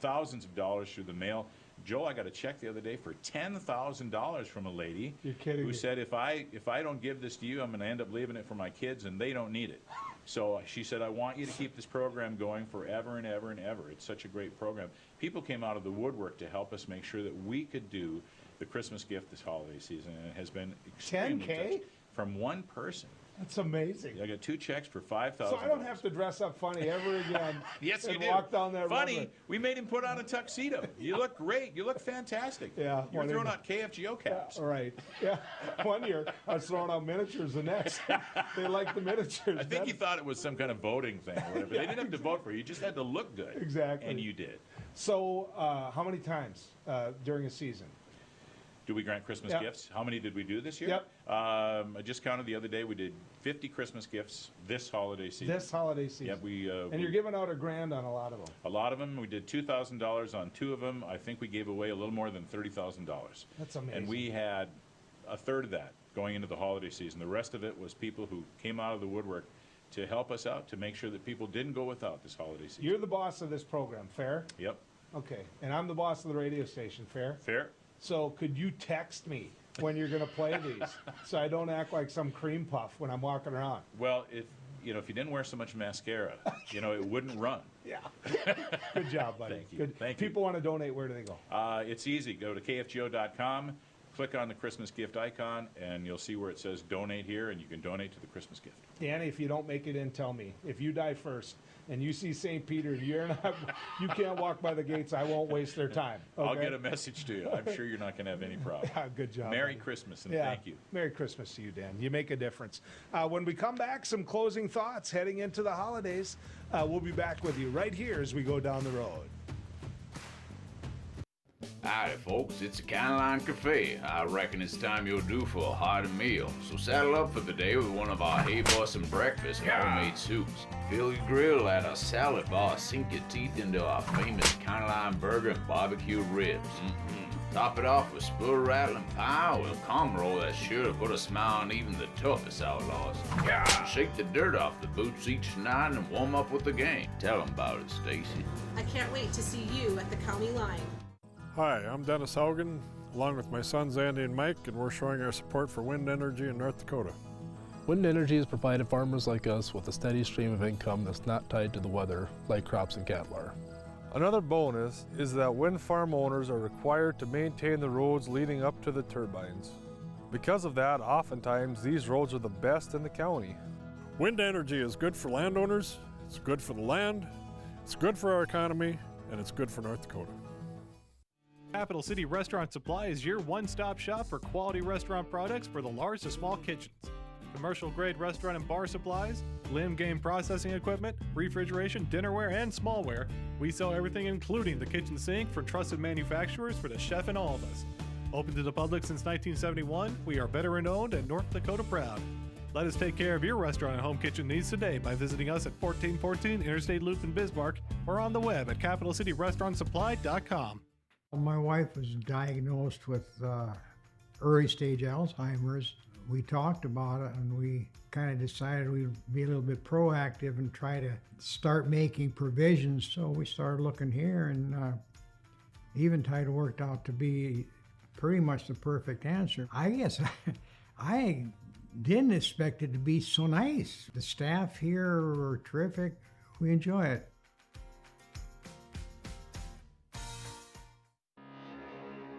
thousands of dollars through the mail. Joe, I got a check the other day for $10,000 from a lady You're kidding who me. said, if I don't give this to you, I'm going to end up leaving it for my kids, and they don't need it. So she said, I want you to keep this program going forever and ever and ever. It's such a great program. People came out of the woodwork to help us make sure that we could do the Christmas gift this holiday season, and it has been extremely 10K? touching. From one person. That's amazing. I got 2 checks for $5,000. So I don't have to dress up funny ever again. Yes, you and do. walk down that Funny, runway. we made him put on a tuxedo. You look great. You look fantastic. Yeah, You were one throwing year- out KFGO caps. All right. Yeah. One year I was throwing out miniatures. The next, they liked the miniatures. I think he thought it was some kind of voting thing or whatever. Yeah. They didn't have to vote for you. You just had to look good. Exactly. And you did. So, how many times during a season? Do we grant Christmas Yep. gifts? How many did we do this year? Yep. I just counted the other day. We did 50 Christmas gifts this holiday season. This holiday season. Yep. And you're giving out $1,000 on a lot of them. A lot of them. We did $2,000 on 2 of them. I think we gave away a little more than $30,000. That's amazing. And we had a third of that going into the holiday season. The rest of it was people who came out of the woodwork to help us out, to make sure that people didn't go without this holiday season. You're the boss of this program, fair? Yep. Okay. And I'm the boss of the radio station, fair? Fair. So could you text me when you're going to play these so I don't act like some cream puff when I'm walking around? Well, if you didn't wear so much mascara, it wouldn't run. Yeah. Good job, buddy. Thank you. Good. Thank you. People want to donate. Where do they go? It's easy. Go to kfgo.com, click on the Christmas gift icon, and you'll see where it says donate here, and you can donate to the Christmas gift. Danny, if you don't make it in, tell me. If you die first and you see St. Peter, you can't walk by the gates, I won't waste their time. I'll okay? get a message to you. I'm sure you're not going to have any problem. Yeah, good job. Merry buddy. Christmas, and Yeah. thank you. Merry Christmas to you, Dan. You make a difference. When we come back, some closing thoughts heading into the holidays. We'll be back with you right here as we go down the road. Howdy, folks. It's the Caneline Cafe. I reckon it's time you're due for a hearty meal. So saddle up for the day with one of our Hey Bossin breakfast homemade soups. Fill your grill at a salad bar. Sink your teeth into our famous Caneline burger and barbecue ribs. Top it off with spur rattling pie with a calm roll that's sure to put a smile on even the toughest outlaws. Shake the dirt off the boots each night and warm up with the game. Tell them about it, Stacy. I can't wait to see you at the county line. Hi, I'm Dennis Haugen, along with my sons Andy and Mike, and we're showing our support for wind energy in North Dakota. Wind energy has provided farmers like us with a steady stream of income that's not tied to the weather like crops and cattle are. Another bonus is that wind farm owners are required to maintain the roads leading up to the turbines. Because of that, oftentimes these roads are the best in the county. Wind energy is good for landowners, it's good for the land, it's good for our economy, and it's good for North Dakota. Capital City Restaurant Supply is your one-stop shop for quality restaurant products for the large to small kitchens. Commercial grade restaurant and bar supplies, limb game processing equipment, refrigeration, dinnerware, and smallware. We sell everything including the kitchen sink from trusted manufacturers for the chef and all of us. Open to the public since 1971, we are veteran owned and North Dakota proud. Let us take care of your restaurant and home kitchen needs today by visiting us at 1414 Interstate Loop in Bismarck or on the web at capitalcityrestaurantsupply.com. My wife was diagnosed with early stage Alzheimer's. We talked about it and we kind of decided we'd be a little bit proactive and try to start making provisions. So we started looking here, and Eventide worked out to be pretty much the perfect answer. I guess I didn't expect it to be so nice. The staff here were terrific. We enjoy it.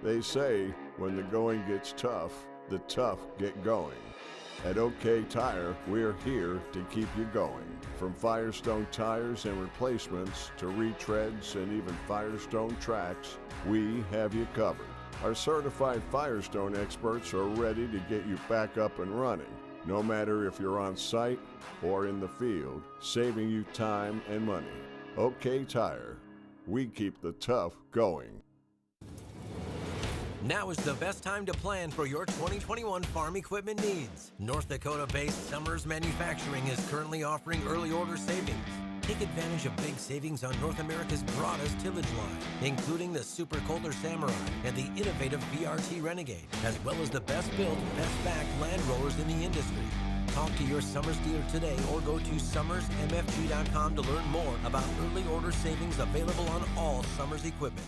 They say when the going gets tough, the tough get going. At OK Tire, we're here to keep you going. From Firestone tires and replacements to retreads and even Firestone tracks, we have you covered. Our certified Firestone experts are ready to get you back up and running, no matter if you're on site or in the field, saving you time and money. OK Tire, we keep the tough going. Now is the best time to plan for your 2021 farm equipment needs. North Dakota-based Summers Manufacturing is currently offering early order savings. Take advantage of big savings on North America's broadest tillage line, including the Super Kohler Samurai and the innovative VRT Renegade, as well as the best built, best backed land rollers in the industry. Talk to your Summers dealer today or go to summersmfg.com to learn more about early order savings available on all Summers equipment.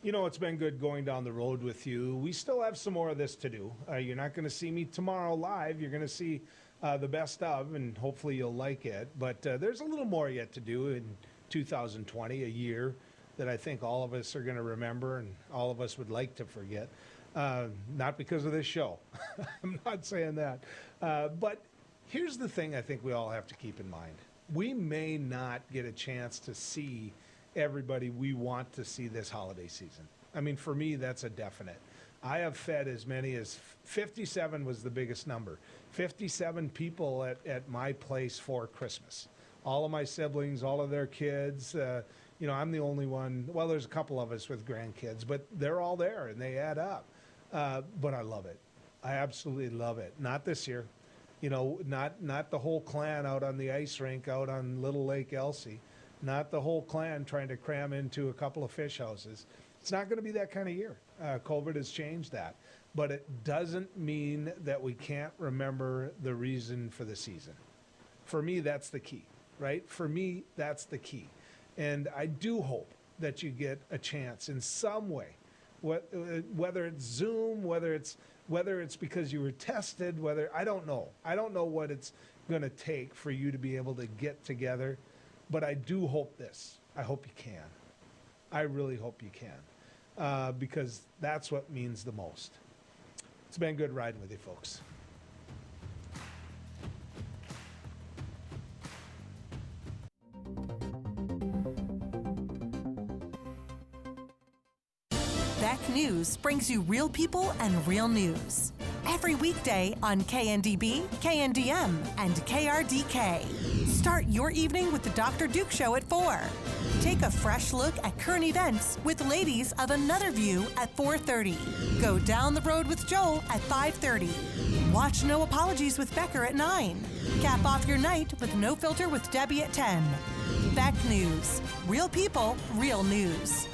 You know, it's been good going down the road with you. We still have some more of this to do. You're not going to see me tomorrow live. You're going to see the best of, and hopefully you'll like it. But there's a little more yet to do in 2020, a year that I think all of us are going to remember and all of us would like to forget. Not because of this show. I'm not saying that. But here's the thing I think we all have to keep in mind. We may not get a chance to see everybody we want to see this holiday season. I mean, for me, that's a definite. I have fed as many as 57 was the biggest number. 57 people at my place for Christmas. All of my siblings, all of their kids. You know, I'm the only one. Well, there's a couple of us with grandkids, but they're all there and they add up. But I love it. I absolutely love it. Not this year. You know, not the whole clan out on the ice rink out on Little Lake Elsie. Not the whole clan trying to cram into a couple of fish houses. It's not going to be that kind of year. COVID has changed that. But it doesn't mean that we can't remember the reason for the season. For me, that's the key, right? For me, that's the key. And I do hope that you get a chance in some way, whether it's Zoom, whether it's because you were tested, I don't know. I don't know what it's going to take for you to be able to get together. But I do hope this. I hope you can. I really hope you can. Because that's what means the most. It's been good riding with you folks. Beck News brings you real people and real news. Every weekday on KNDB, KNDM, and KRDK. Start your evening with the Dr. Duke Show at 4. Take a fresh look at current events with Ladies of Another View at 4:30. Go down the road with Joel at 5:30. Watch No Apologies with Becker at 9. Cap off your night with No Filter with Debbie at 10. Beck News. Real people, real news.